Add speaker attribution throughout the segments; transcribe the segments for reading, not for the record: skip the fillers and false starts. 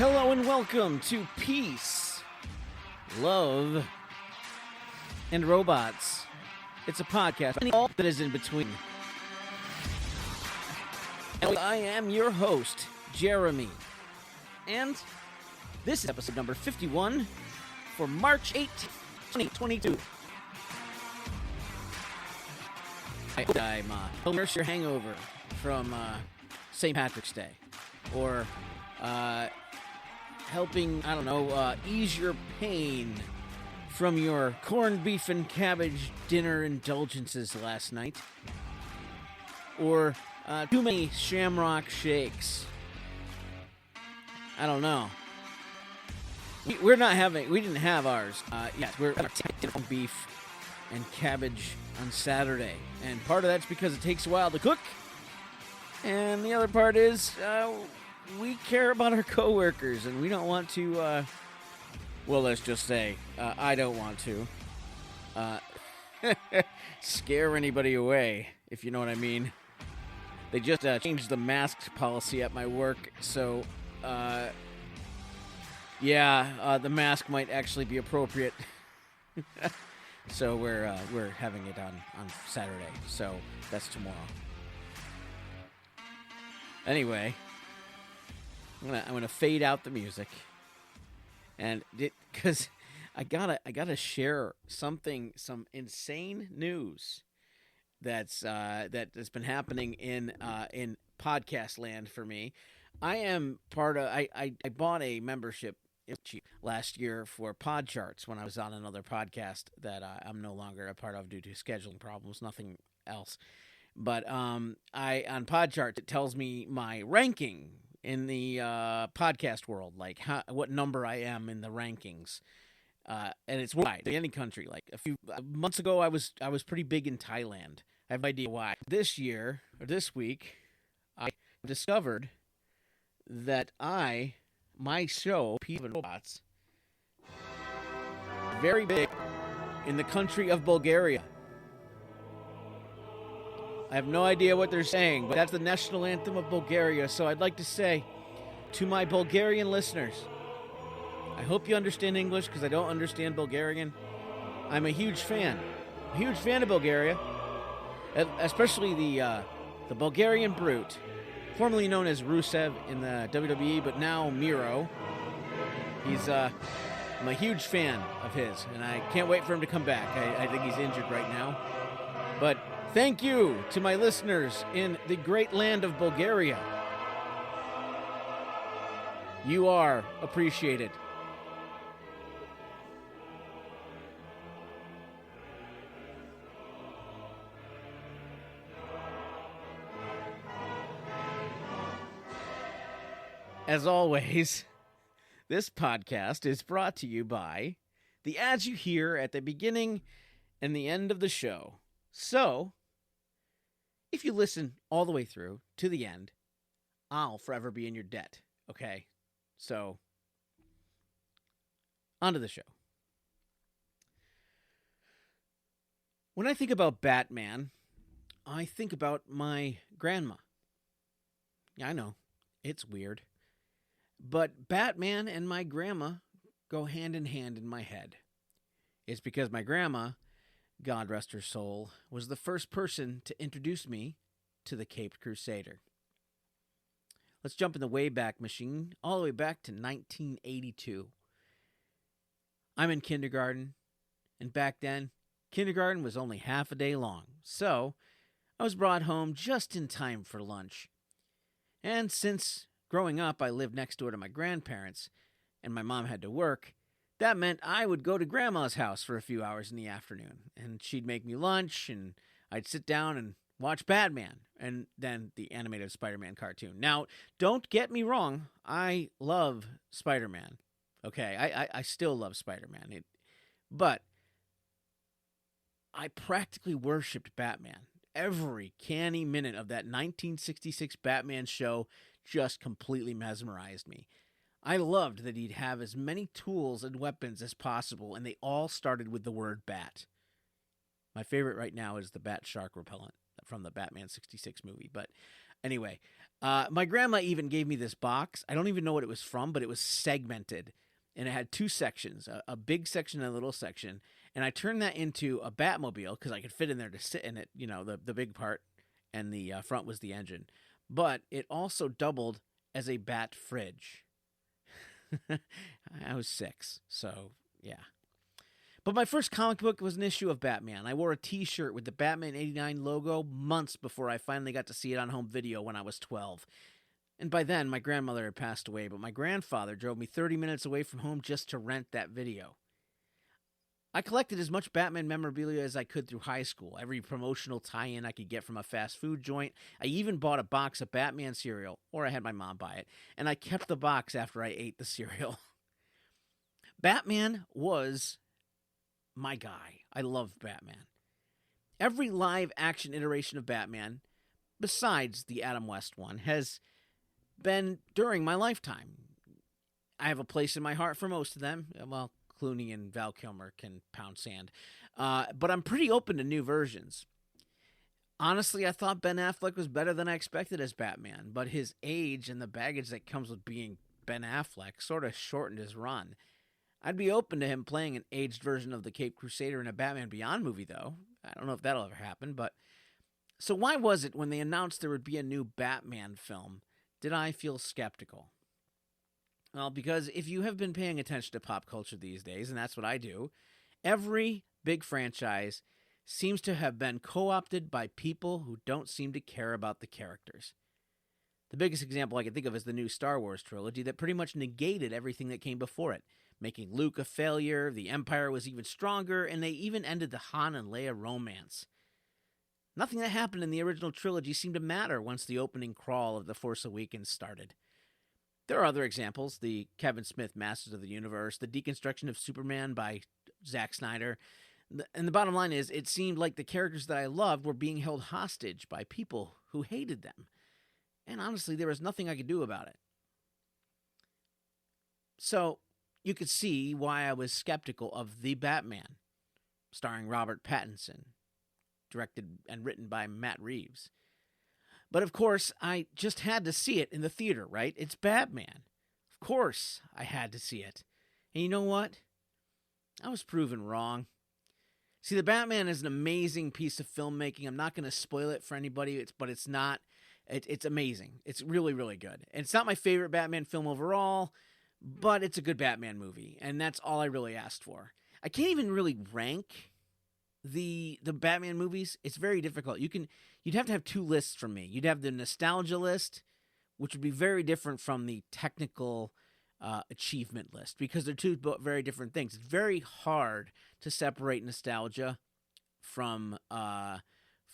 Speaker 1: Hello and welcome to Peace, Love, and Robots. It's a podcast and all that is in between. And I am your host, Jeremy. And this is episode number 51 for March 18th, 2022. I hope I'm nurse your hangover from St. Patrick's Day. Or helping, ease your pain from your corned beef and cabbage dinner indulgences last night. Or too many Shamrock Shakes. I don't know. We didn't have ours. Yes, we're corned beef and cabbage on Saturday. And part of that's because it takes a while to cook. And the other part is, we care about our coworkers, and we don't want to, let's just say, I don't want to, scare anybody away, if you know what I mean. They just changed the mask policy at my work, so, the mask might actually be appropriate. So we're having it on Saturday, so that's tomorrow. Anyway, I'm gonna fade out the music, and because I gotta share some insane news that's been happening in podcast land for me. I am part of. I bought a membership last year for Podcharts when I was on another podcast that I'm no longer a part of due to scheduling problems. Nothing else. But on Podcharts, it tells me my ranking in the podcast world, like what number I am in the rankings, and it's wide in any country. Like a few months ago, I was pretty big in Thailand. I have no idea why. This week, I discovered that my show, People and Robots, very big in the country of Bulgaria. I have no idea what they're saying, but that's the national anthem of Bulgaria. So I'd like to say to my Bulgarian listeners, I hope you understand English because I don't understand Bulgarian. I'm a huge fan of Bulgaria, especially the Bulgarian Brute, formerly known as Rusev in the WWE, but now Miro. I'm a huge fan of his, and I can't wait for him to come back. I think he's injured right now, but thank you to my listeners in the great land of Bulgaria. You are appreciated. As always, this podcast is brought to you by the ads you hear at the beginning and the end of the show. So, if you listen all the way through to the end, I'll forever be in your debt, okay? So, on to the show. When I think about Batman, I think about my grandma. Yeah, I know, it's weird. But Batman and my grandma go hand in hand in my head. It's because my grandma, God rest her soul, was the first person to introduce me to the Caped Crusader. Let's jump in the Wayback Machine, all the way back to 1982. I'm in kindergarten, and back then, kindergarten was only half a day long, so I was brought home just in time for lunch. And since growing up I lived next door to my grandparents, and my mom had to work, that meant I would go to Grandma's house for a few hours in the afternoon, and she'd make me lunch, and I'd sit down and watch Batman, and then the animated Spider-Man cartoon. Now, don't get me wrong, I love Spider-Man. Okay, I still love Spider-Man. But I practically worshipped Batman. Every canny minute of that 1966 Batman show just completely mesmerized me. I loved that he'd have as many tools and weapons as possible, and they all started with the word bat. My favorite right now is the Bat Shark repellent from the Batman 66 movie. But Anyway, my grandma even gave me this box. I don't even know what it was from, but it was segmented. And it had two sections, a big section and a little section. And I turned that into a Batmobile because I could fit in there to sit in it, the big part. And the front was the engine. But it also doubled as a Bat fridge. I was 6, so yeah. But my first comic book was an issue of Batman. I wore a t-shirt with the Batman 89 logo months before I finally got to see it on home video when I was 12. And by then, my grandmother had passed away, but my grandfather drove me 30 minutes away from home just to rent that video. I collected as much Batman memorabilia as I could through high school, every promotional tie-in I could get from a fast food joint. I even bought a box of Batman cereal, or I had my mom buy it, and I kept the box after I ate the cereal. Batman was my guy. I loved Batman. Every live-action iteration of Batman, besides the Adam West one, has been during my lifetime. I have a place in my heart for most of them. Well, Clooney and Val Kilmer can pound sand. But I'm pretty open to new versions. Honestly, I thought Ben Affleck was better than I expected as Batman, but his age and the baggage that comes with being Ben Affleck sort of shortened his run. I'd be open to him playing an aged version of the Caped Crusader in a Batman Beyond movie, though. I don't know if that'll ever happen, but... So why was it when they announced there would be a new Batman film, did I feel skeptical? Well, because if you have been paying attention to pop culture these days, and that's what I do, every big franchise seems to have been co-opted by people who don't seem to care about the characters. The biggest example I can think of is the new Star Wars trilogy that pretty much negated everything that came before it, making Luke a failure, the Empire was even stronger, and they even ended the Han and Leia romance. Nothing that happened in the original trilogy seemed to matter once the opening crawl of The Force Awakens started. There are other examples, the Kevin Smith Masters of the Universe, the deconstruction of Superman by Zack Snyder. And the bottom line is, it seemed like the characters that I loved were being held hostage by people who hated them. And honestly, there was nothing I could do about it. So, you could see why I was skeptical of The Batman, starring Robert Pattinson, directed and written by Matt Reeves. But of course, I just had to see it in the theater, right? It's Batman. Of course, I had to see it. And you know what? I was proven wrong. See, The Batman is an amazing piece of filmmaking. I'm not going to spoil it for anybody, but it's not. It's amazing. It's really, really good. And it's not my favorite Batman film overall, but it's a good Batman movie, and that's all I really asked for. I can't even really rank the Batman movies. It's very difficult. You'd have to have two lists from me. You'd have the nostalgia list, which would be very different from the technical achievement list, because they're two very different things. It's very hard to separate nostalgia from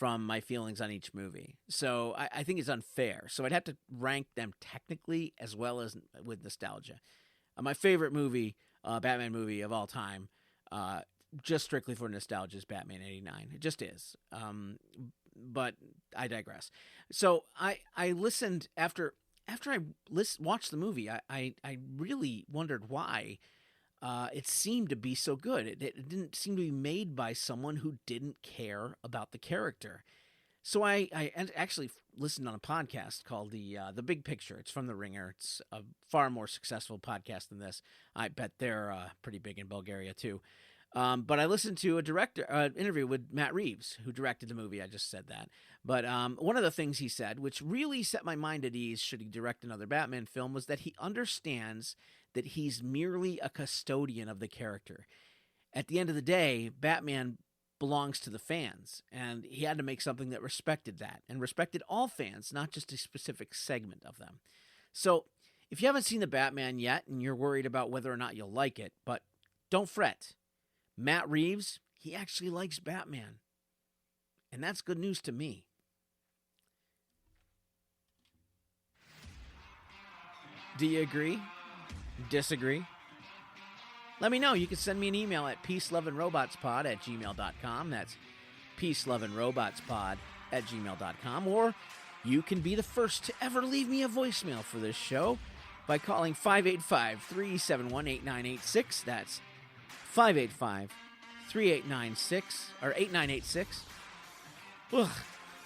Speaker 1: my feelings on each movie. So I think it's unfair. So I'd have to rank them technically as well as with nostalgia. My favorite movie, Batman movie of all time, just strictly for nostalgia, is Batman 89. It just is. But I digress. So I listened after I watched the movie. I really wondered why it seemed to be so good. It didn't seem to be made by someone who didn't care about the character. So I actually listened on a podcast called The Big Picture. It's from The Ringer. It's a far more successful podcast than this. I bet they're pretty big in Bulgaria too. But I listened to an interview with Matt Reeves, who directed the movie. I just said that. But one of the things he said, which really set my mind at ease should he direct another Batman film, was that he understands that he's merely a custodian of the character. At the end of the day, Batman belongs to the fans, and he had to make something that respected that, and respected all fans, not just a specific segment of them. So, if you haven't seen The Batman yet, and you're worried about whether or not you'll like it, but don't fret. Matt Reeves, he actually likes Batman. And that's good news to me. Do you agree? Disagree? Let me know. You can send me an email at peacelovingrobotspod@gmail.com. That's peacelovingrobotspod@gmail.com. Or you can be the first to ever leave me a voicemail for this show by calling 585-371-8986. That's 585-3896 or 8986. Ugh.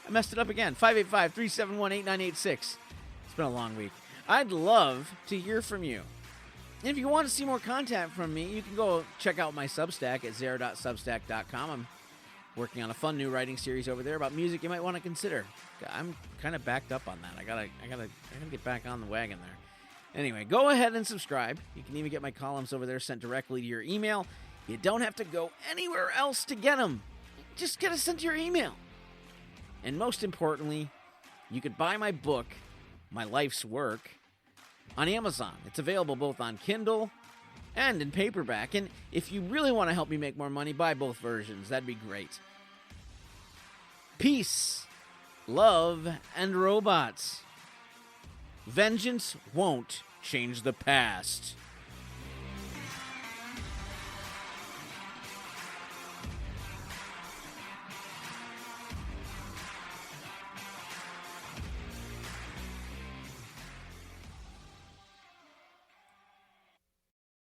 Speaker 1: I messed it up again. 585-371-8986. It's been a long week. I'd love to hear from you. And if you want to see more content from me, you can go check out my Substack at zero.substack.com. I'm working on a fun new writing series over there about music you might want to consider. I'm kind of backed up on that. I gotta get back on the wagon there. Anyway, go ahead and subscribe. You can even get my columns over there sent directly to your email. You don't have to go anywhere else to get them. Just get it sent to your email. And most importantly, you could buy my book, My Life's Work, on Amazon. It's available both on Kindle and in paperback. And if you really want to help me make more money, buy both versions. That'd be great. Peace, love, and robots. Vengeance won't change the past.